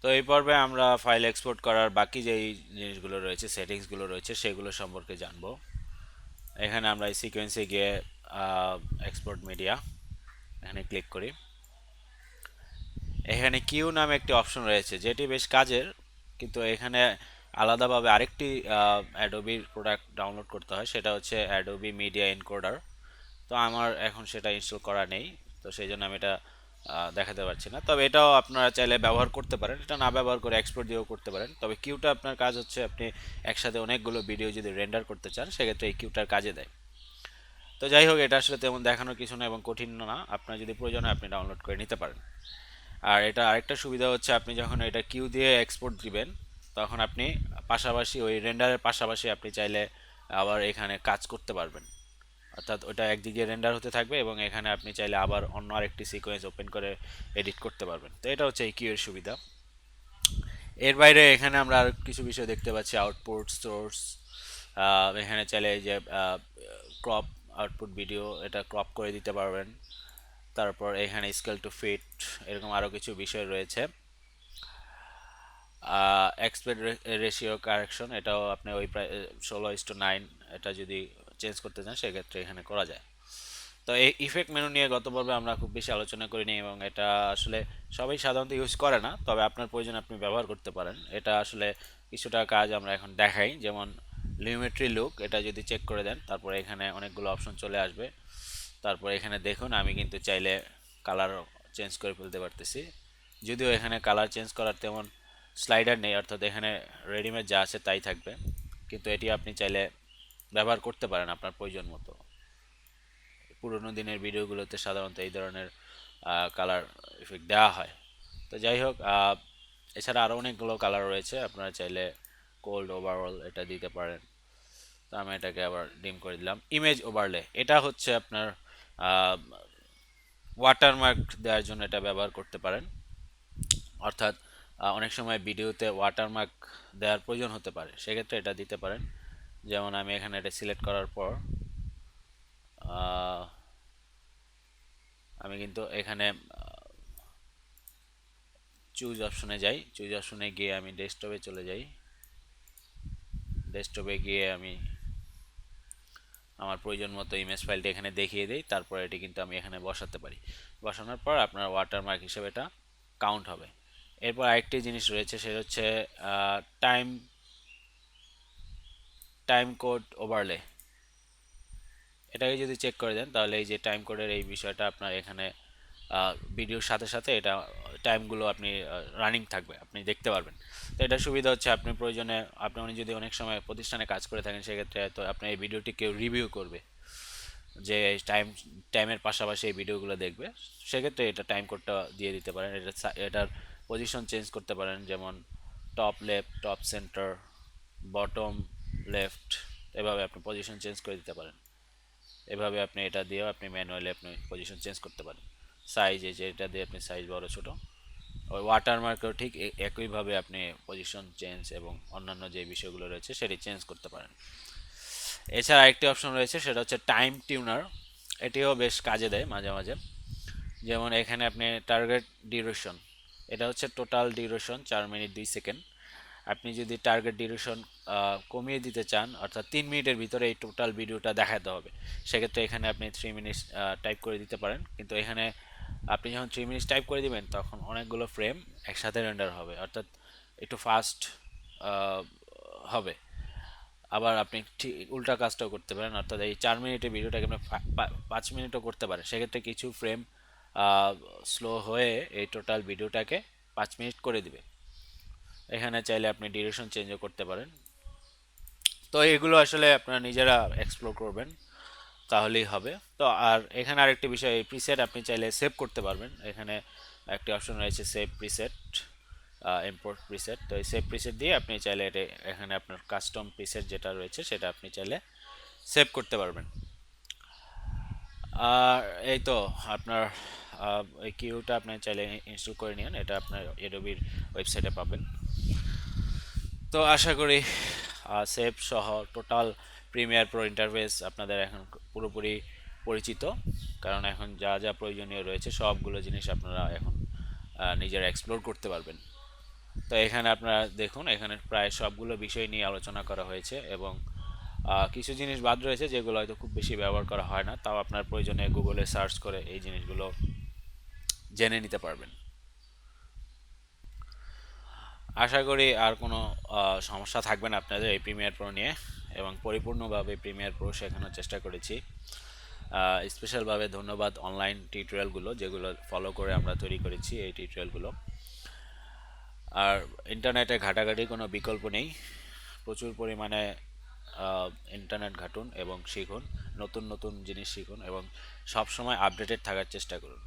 তো এই পর্বে আমরা ফাইল এক্সপোর্ট করার বাকি যেই জিনিসগুলো রয়েছে, সেটিংসগুলো রয়েছে, সেগুলো সম্পর্কে জানবো। এখানে আমরা এই সিকোয়েন্সে গিয়ে এক্সপোর্ট মিডিয়া এখানে ক্লিক করি। এখানে কিউ নামে একটি অপশন রয়েছে যেটি বেশ কাজের, কিন্তু এখানে আলাদাভাবে আরেকটি অ্যাডোবির প্রোডাক্ট ডাউনলোড করতে হয়, সেটা হচ্ছে অ্যাডোবি মিডিয়া এনকোডার। তো আমার এখন সেটা ইনস্টল করা নেই, তো সেই জন্য আমি এটা দেখাতে পারছি না। তবে এটাও আপনারা চাইলে ব্যবহার করতে পারেন, এটা না ব্যবহার করে এক্সপোর্ট দিয়েও করতে পারেন। তবে কিউটা আপনার কাজ হচ্ছে আপনি একসাথে অনেকগুলো ভিডিও যদি রেন্ডার করতে চান সেক্ষেত্রে এই কিউটার কাজে দেয়। তো যাই হোক, এটা আসলে তেমন দেখানোর কিছু না এবং কঠিন না, আপনার যদি প্রয়োজন হয় আপনি ডাউনলোড করে নিতে পারেন। আর এটা আরেকটা সুবিধা হচ্ছে, আপনি যখন এটা কিউ দিয়ে এক্সপোর্ট দিবেন তখন আপনি পাশাপাশি ওই রেন্ডারের পাশাপাশি আপনি চাইলে আবার এখানে কাজ করতে পারবেন। অর্থাৎ ওটা একদিকে রেন্ডার হতে থাকবে এবং এখানে আপনি চাইলে আবার অন্য আরেকটি সিকোয়েন্স ওপেন করে এডিট করতে পারবেন। তো এটা হচ্ছে এই কিউ এর সুবিধা। এর বাইরে এখানে আমরা আর কিছু বিষয় দেখতে পাচ্ছি, আউটপুট সোর্স। এখানে চাইলে এই যে ক্রপ আউটপুট ভিডিও, এটা ক্রপ করে দিতে পারবেন। তারপর এখানে স্কেল টু ফিট, এরকম আরও কিছু বিষয় রয়েছে। এক্সপেক্ট রেশিও কারেকশন, এটাও আপনি ওই প্রায় 16:9 এটা যদি চেঞ্জ করতে চান সেক্ষেত্রে এখানে করা যায়। তো এই ইফেক্ট মেনু নিয়ে গত পর্বে আমরা খুব বেশি আলোচনা করিনি এবং এটা আসলে সবাই সাধারণত ইউজ করে না, তবে আপনার প্রয়োজন আপনি ব্যবহার করতে পারেন। এটা আসলে কিছুটা কাজ আমরা এখন দেখাই, যেমন লিওমেট্রি লুক, এটা যদি চেক করে দেন তারপরে এখানে অনেকগুলো অপশন চলে আসবে। তারপর এখানে দেখুন আমি কিন্তু চাইলে কালার চেঞ্জ করে ফেলতে পারতেছি, যদিও এখানে কালার চেঞ্জ করার তেমন স্লাইডার নেই, অর্থাৎ এখানে রেডিমেড যা আছে তাই থাকবে, কিন্তু এটি আপনি চাইলে ব্যবহার করতে পারেন আপনার প্রয়োজন মতো। পুরোনো দিনের ভিডিওগুলোতে সাধারণত এই ধরনের কালার ইফেক্ট দেওয়া হয়। তো যাই হোক, এছাড়া আরও অনেকগুলো কালার রয়েছে, আপনারা চাইলে কোল্ড ওভারঅল এটা দিতে পারেন। তো আমি এটাকে আবার ডিম করে দিলাম। ইমেজ ওভারলে, এটা হচ্ছে আপনার ওয়াটারমার্ক দেওয়ার জন্য এটা ব্যবহার করতে পারেন। অর্থাৎ অনেক সময় ভিডিওতে ওয়াটারমার্ক দেওয়ার প্রয়োজন হতে পারে, সেক্ষেত্রে এটা দিতে পারেন। যেমন আমি এখানে এটা সিলেক্ট করার পর আমি কিন্তু এখানে চুজ অপশনে যাই, চুজ অপশনে গিয়ে আমি ডেস্কটপে চলে যাই। ডেস্কটপে গিয়ে আমি আমার প্রয়োজন মতো ইমেজ ফাইলটি এখানে দেখিয়ে দিই, তারপর এটি কিন্তু আমি এখানে বসাতে পারি। বসানোর পর আপনার ওয়াটারমার্ক হিসেবে এটা কাউন্ট হবে। এরপর আরেকটি জিনিস রয়েছে, সেটা হচ্ছে টাইম টাইম কোড ওভারলে। এটাকে যদি চেক করে দেন তাহলে এই যে টাইম কোডের এই বিষয়টা আপনার এখানে ভিডিওর সাথে সাথে এটা টাইমগুলো আপনি রানিং থাকবে, আপনি দেখতে পারবেন। তো এটার সুবিধা হচ্ছে আপনি প্রয়োজনে আপনি যদি অনেক সময় প্রতিষ্ঠানে কাজ করে থাকেন সেক্ষেত্রে তো আপনার এই ভিডিওটি কেউ রিভিউ করবে, যে টাইমের পাশাপাশি এই ভিডিওগুলো দেখবে, সেক্ষেত্রে এটা টাইম কোডটা দিয়ে দিতে পারেন। এটার পজিশন চেঞ্জ করতে পারেন, যেমন top left, top centre, bottom left, এভাবে আপনি পজিশন চেঞ্জ করে দিতে পারেন। এভাবে আপনি এটা দিয়েও আপনি ম্যানুয়ালি আপনি পজিশন চেঞ্জ করতে পারেন। সাইজ, এই যে এটা দিয়ে আপনি সাইজ বড় ছোট, ওই ওয়াটারমার্কেও ঠিক একইভাবে আপনি পজিশন চেঞ্জ এবং অন্যান্য যে বিষয়গুলো রয়েছে সেটি চেঞ্জ করতে পারেন। এছাড়া আরেকটি অপশন রয়েছে, সেটা হচ্ছে টাইম টিউনার। এটিও বেশ কাজে দেয় মাঝে মাঝে। যেমন এখানে আপনি টার্গেট ডিউরেশন, এটা হচ্ছে টোটাল ডিউরেশন 4 মিনিট 2 সেকেন্ড। আপনি যদি টার্গেট ডিউরেশন কমিয়ে দিতে চান, অর্থাৎ 3 মিনিটের ভিতরে এই টোটাল ভিডিওটা দেখাতে হবে, সেক্ষেত্রে এখানে আপনি 3 মিনিট টাইপ করে দিতে পারেন। কিন্তু এখানে আপনি যখন 3 মিনিট টাইপ করে দিবেন তখন অনেকগুলো ফ্রেম একসাথে রেন্ডার হবে, অর্থাৎ একটু ফাস্ট হবে। আবার আপনি ঠিক উল্টা কাজটাও করতে পারেন, অর্থাৎ এই 4 মিনিটের ভিডিওটাকে আপনি 5 মিনিটও করতে পারেন, সেক্ষেত্রে কিছু ফ্রেম স্লো হয়ে এই টোটাল ভিডিওটাকে 5 মিনিট করে দিবে। এখানে চাইলে আপনি ডিউরেশন চেঞ্জও করতে পারেন। তো এগুলো আসলে আপনারা নিজেরা এক্সপ্লোর করবেন তাহলেই হবে। তো আর এখানে আরেকটি বিষয়, এই প্রিসেট আপনি চাইলে সেভ করতে পারবেন। এখানে একটি অপশন রয়েছে সেভ প্রিসেট, ইম্পোর্ট প্রিসেট। তো এই সেভ প্রিসেট দিয়ে আপনি চাইলে এটা এখানে আপনার কাস্টম প্রিসেট যেটা রয়েছে সেটা আপনি চাইলে সেভ করতে পারবেন। আর এই তো আপনার এই কিউটা আপনি চাইলে ইনস্টল করে নিন, এটা আপনার এডোবির ওয়েবসাইটে পাবেন। তো আশা করি সেভ সহ টোটাল প্রিমিয়ার প্রো ইন্টারফেস আপনাদের এখন পুরোপুরি পরিচিত, কারণ এখন যা যা প্রয়োজনীয় রয়েছে সবগুলো জিনিস আপনারা এখন নিজেরা এক্সপ্লোর করতে পারবেন। তো এখানে আপনারা দেখুন, এখানে প্রায় সবগুলো বিষয় নিয়ে আলোচনা করা হয়েছে, এবং কিছু জিনিস বাদ রয়েছে যেগুলো হয়তো খুব বেশি ব্যবহার করা হয় না, তাও আপনার প্রয়োজনে গুগলে সার্চ করে এই জিনিসগুলো জেনে নিতে পারবেন। আশা করি আর কোনো সমস্যা থাকবে না আপনাদের এই প্রিমিয়ার প্রো নিয়ে, এবং পরিপূর্ণভাবে প্রিমিয়ার প্রো শেখানোর চেষ্টা করেছি। স্পেশালভাবে ধন্যবাদ অনলাইন টিউটোরিয়ালগুলো, যেগুলো ফলো করে আমরা তৈরি করেছি এই টিউটোরিয়ালগুলো। আর ইন্টারনেটে ঘাটাঘাটির কোনো বিকল্প নেই, প্রচুর পরিমাণে ইন্টারনেট ঘাটুন এবং শিখুন, নতুন নতুন জিনিস শিখুন, এবং সবসময় আপডেটেড থাকার চেষ্টা করুন।